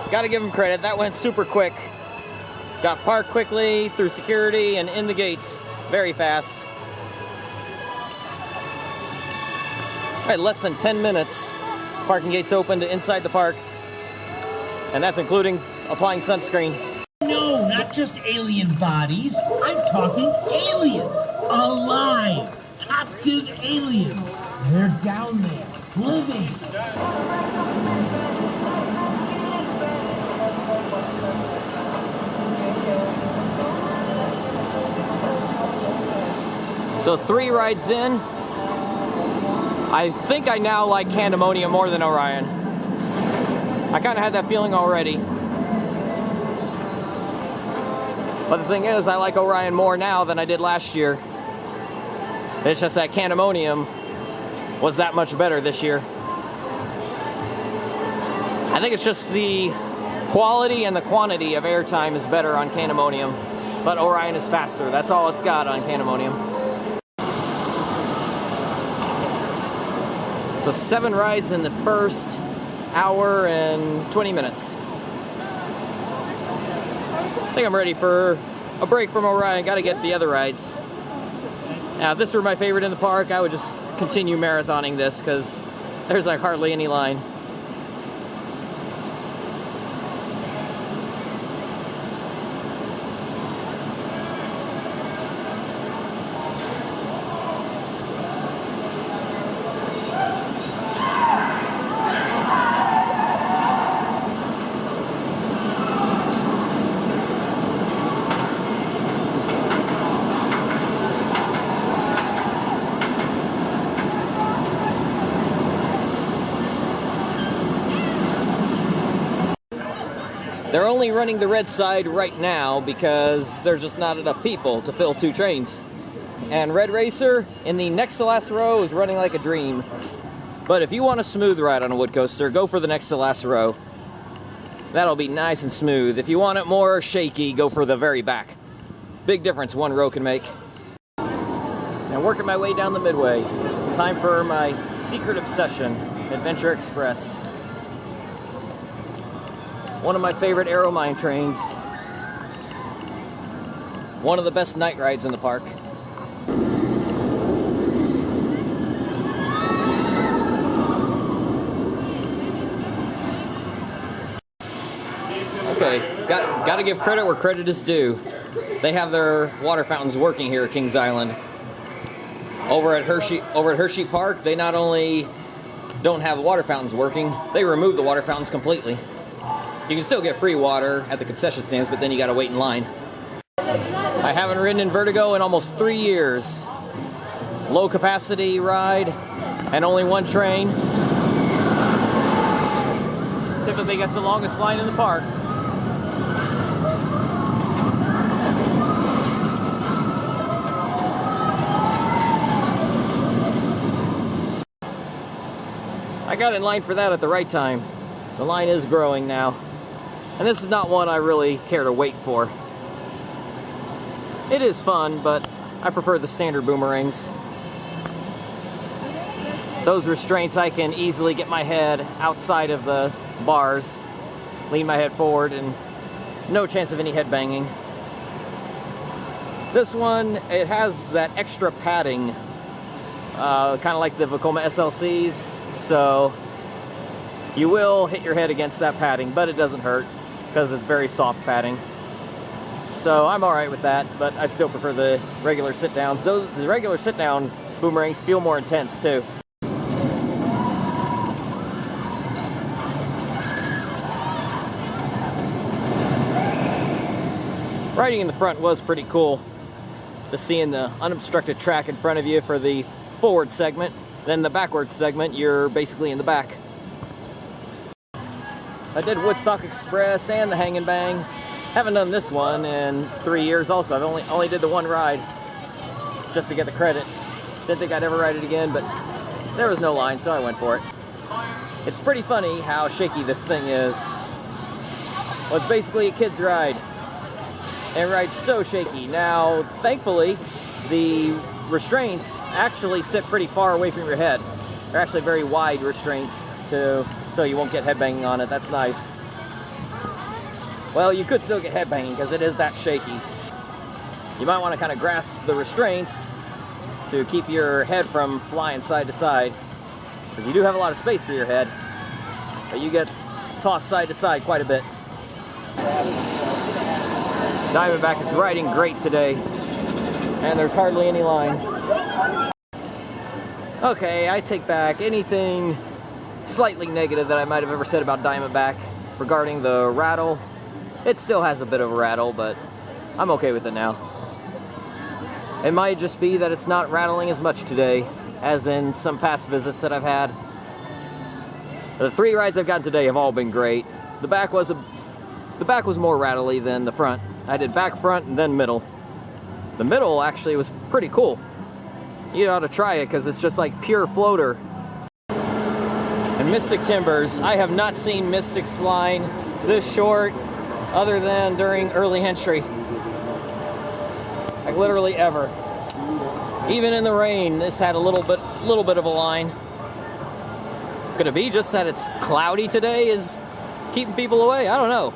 Gotta give them credit, that went super quick. Got parked quickly, through security, and in the gates very fast. I had less than 10 minutes. Parking gates opened inside the park. And that's including applying sunscreen. No, not just alien bodies. I'm talking aliens. Alive. Captive aliens. They're down there, living. So 3 rides in. I think I now like Pandemonium more than Orion. I kind of had that feeling already. But the thing is, I like Orion more now than I did last year. It's just that Pandemonium was that much better this year. I think it's just the quality and the quantity of airtime is better on Pandemonium. But Orion is faster. That's all it's got on Pandemonium. So 7 rides in the first hour and 20 minutes. I think I'm ready for a break from Orion. Got to get the other rides. Now, if this were my favorite in the park, I would just continue marathoning this because there's like hardly any line. They're only running the red side right now because there's just not enough people to fill 2 trains. And Red Racer in the next to last row is running like a dream. But if you want a smooth ride on a wood coaster, go for the next to last row. That'll be nice and smooth. If you want it more shaky, go for the very back. Big difference 1 row can make. Now working my way down the midway. Time for my secret obsession, Adventure Express. One of my favorite Aero Mine trains. One of the best night rides in the park. Okay, got to give credit where credit is due. They have their water fountains working here at Kings Island. Over at Hershey Park, they not only don't have the water fountains working, they remove the water fountains completely. You can still get free water at the concession stands, but then you gotta wait in line. I haven't ridden in Vertigo in almost 3 years. Low capacity ride, and only 1 train. Typically gets the longest line in the park. I got in line for that at the right time. The line is growing now. And this is not one I really care to wait for. It is fun, but I prefer the standard boomerangs. Those restraints, I can easily get my head outside of the bars, lean my head forward, and no chance of any head banging. This one, it has that extra padding, kind of like the Vekoma SLCs, so you will hit your head against that padding, but it doesn't hurt because it's very soft padding. So I'm alright with that, but I still prefer the regular sit-downs. The regular sit-down boomerangs feel more intense too. Riding in the front was pretty cool. Just seeing the unobstructed track in front of you for the forward segment. Then the backward segment, you're basically in the back. I did Woodstock Express and the Hang and Bang. Haven't done this one in 3 years also. I've only did the 1 ride just to get the credit. Didn't think I'd ever ride it again, but there was no line, so I went for it. It's pretty funny how shaky this thing is. Well, it's basically a kid's ride. And it rides so shaky. Now, thankfully, the restraints actually sit pretty far away from your head. They're actually very wide restraints so you won't get headbanging on it. That's nice. Well, you could still get head banging because it is that shaky. You might want to kind of grasp the restraints to keep your head from flying side to side, because you do have a lot of space for your head, but you get tossed side to side quite a bit. Diamondback is riding great today, and there's hardly any line. Okay, I take back anything slightly negative that I might have ever said about Diamondback regarding the rattle. It still has a bit of a rattle, but I'm okay with it now. It might just be that it's not rattling as much today as in some past visits that I've had. The 3 rides I've gotten today have all been great. The back was more rattly than the front. I did back, front, and then middle. The middle actually was pretty cool. You ought to try it because it's just like pure floater. And Mystic Timbers, I have not seen Mystic's line this short other than during early entry. Like literally ever. Even in the rain, this had a little bit of a line. Could it be just that it's cloudy today is keeping people away? I don't know.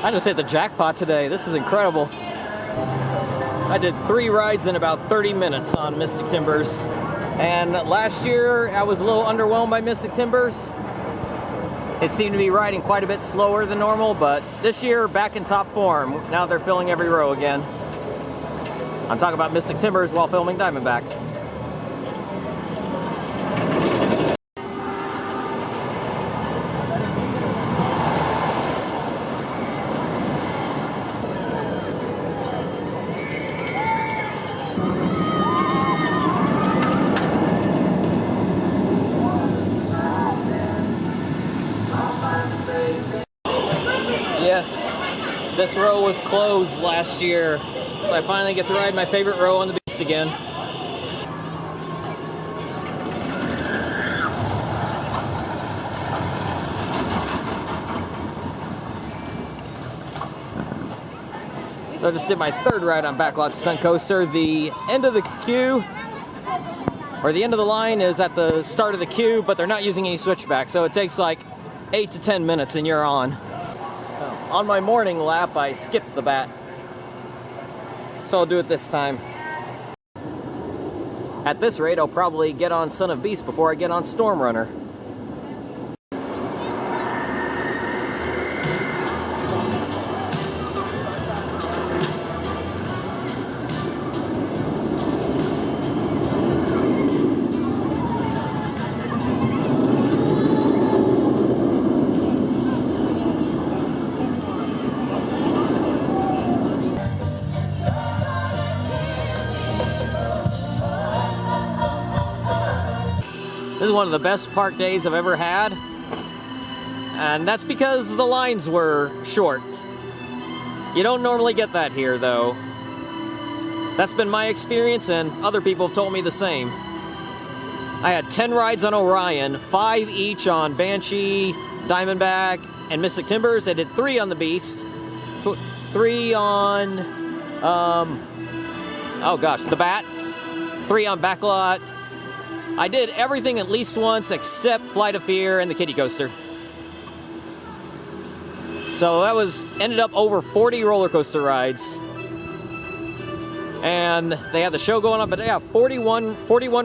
I just hit the jackpot today. This is incredible. I did 3 rides in about 30 minutes on Mystic Timbers. And last year, I was a little underwhelmed by Mystic Timbers. It seemed to be riding quite a bit slower than normal, but this year, back in top form. Now they're filling every row again. I'm talking about Mystic Timbers while filming Diamondback. Yes, this row was closed last year, so I finally get to ride my favorite row on the beast again. So I just did my 3rd ride on Backlot Stunt Coaster. The end of the queue, or the end of the line, is at the start of the queue, but they're not using any switchback, so it takes like 8 to 10 minutes and you're on. On my morning lap, I skipped the bat. So I'll do it this time. At this rate, I'll probably get on Son of Beast before I get on Storm Runner. This is one of the best park days I've ever had, and that's because the lines were short. You don't normally get that here, though. That's been my experience, and other people have told me the same. I had 10 rides on Orion, 5 each on Banshee, Diamondback, and Mystic Timbers. I did 3 on the Beast, 3 on, the Bat, 3 on Backlot. I did everything at least once except Flight of Fear and the Kiddie Coaster. So that ended up over 40 roller coaster rides. And they had the show going on, but yeah, 41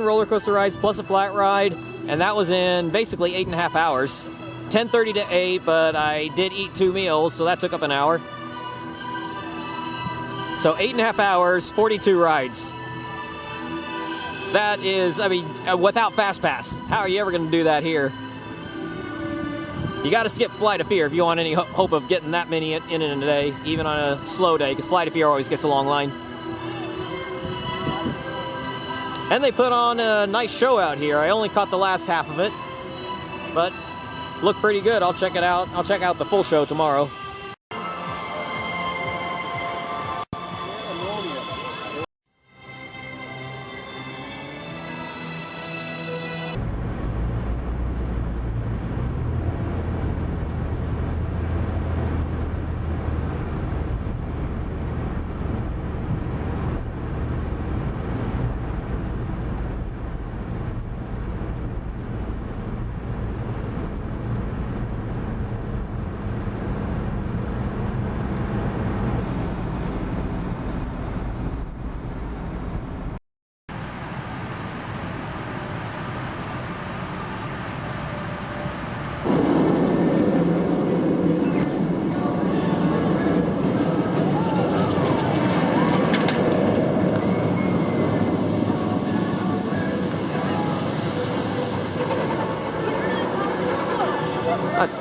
roller coaster rides plus a flat ride, and that was in basically 8.5 hours. 10:30 to 8, but I did eat 2 meals, so that took up an hour. So 8.5 hours, 42 rides. That is, I mean, without Fast Pass. How are you ever going to do that here? You got to skip Flight of Fear if you want any hope of getting that many in a day, even on a slow day, because Flight of Fear always gets a long line. And they put on a nice show out here. I only caught the last half of it, but looked pretty good. I'll check it out. I'll check out the full show tomorrow.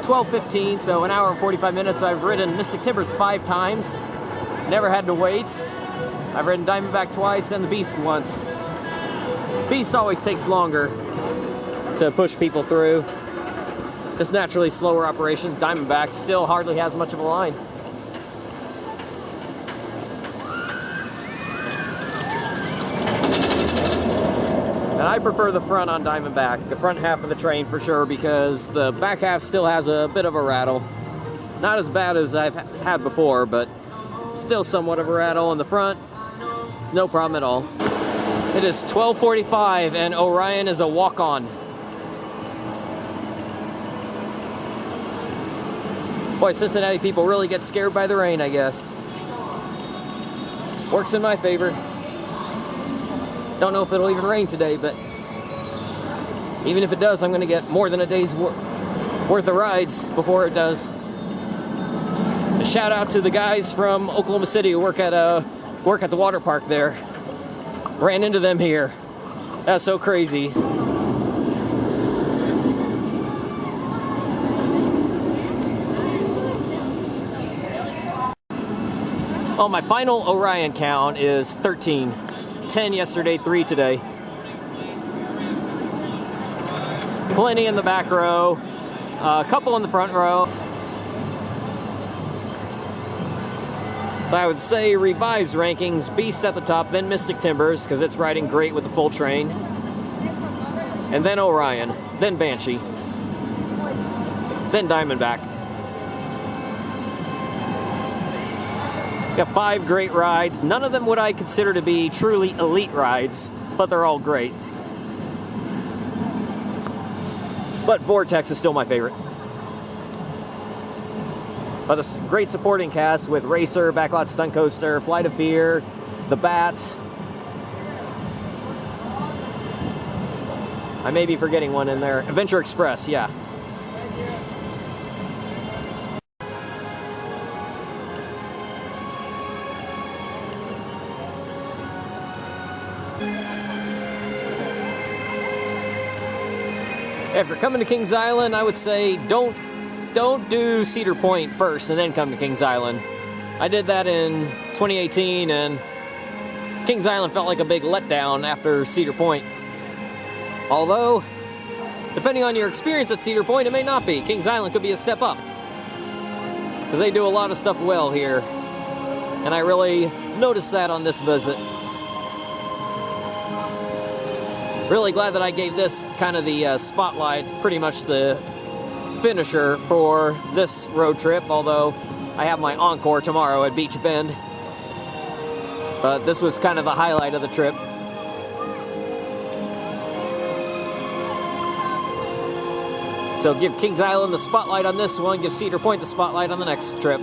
12:15, so an hour and 45 minutes. I've ridden Mystic Timbers 5 times. Never had to wait. I've ridden Diamondback twice and the Beast once. Beast always takes longer to push people through. Just naturally slower operations. Diamondback still hardly has much of a line. And I prefer the front on Diamondback, the front half of the train for sure, because the back half still has a bit of a rattle. Not as bad as I've had before, but still somewhat of a rattle. In the front, no problem at all. It is 12:45 and Orion is a walk-on. Boy, Cincinnati people really get scared by the rain, I guess. Works in my favor. Don't know if it'll even rain today, but even if it does, I'm going to get more than a day's worth of rides before it does. A shout out to the guys from Oklahoma City who work at the water park there. Ran into them here. That's so crazy. Oh, my final Orion count is 13. 10 yesterday, 3 today. Plenty in the back row, a couple in the front row. So I would say revised rankings, Beast at the top, then Mystic Timbers, because it's riding great with the full train. And then Orion, then Banshee, then Diamondback. Got 5 great rides. None of them would I consider to be truly elite rides, but they're all great. But Vortex is still my favorite. But a great supporting cast with Racer, Backlot Stunt Coaster, Flight of Fear, the Bats. I may be forgetting one in there. Adventure Express, yeah. If you're coming to Kings Island, I would say don't do Cedar Point first and then come to Kings Island. I did that in 2018 and Kings Island felt like a big letdown after Cedar Point. Although, depending on your experience at Cedar Point, it may not be. Kings Island could be a step up, because they do a lot of stuff well here. And I really noticed that on this visit. Really glad that I gave this kind of the spotlight, pretty much the finisher for this road trip, although I have my encore tomorrow at Beach Bend. But this was kind of the highlight of the trip. So give Kings Island the spotlight on this one, give Cedar Point the spotlight on the next trip.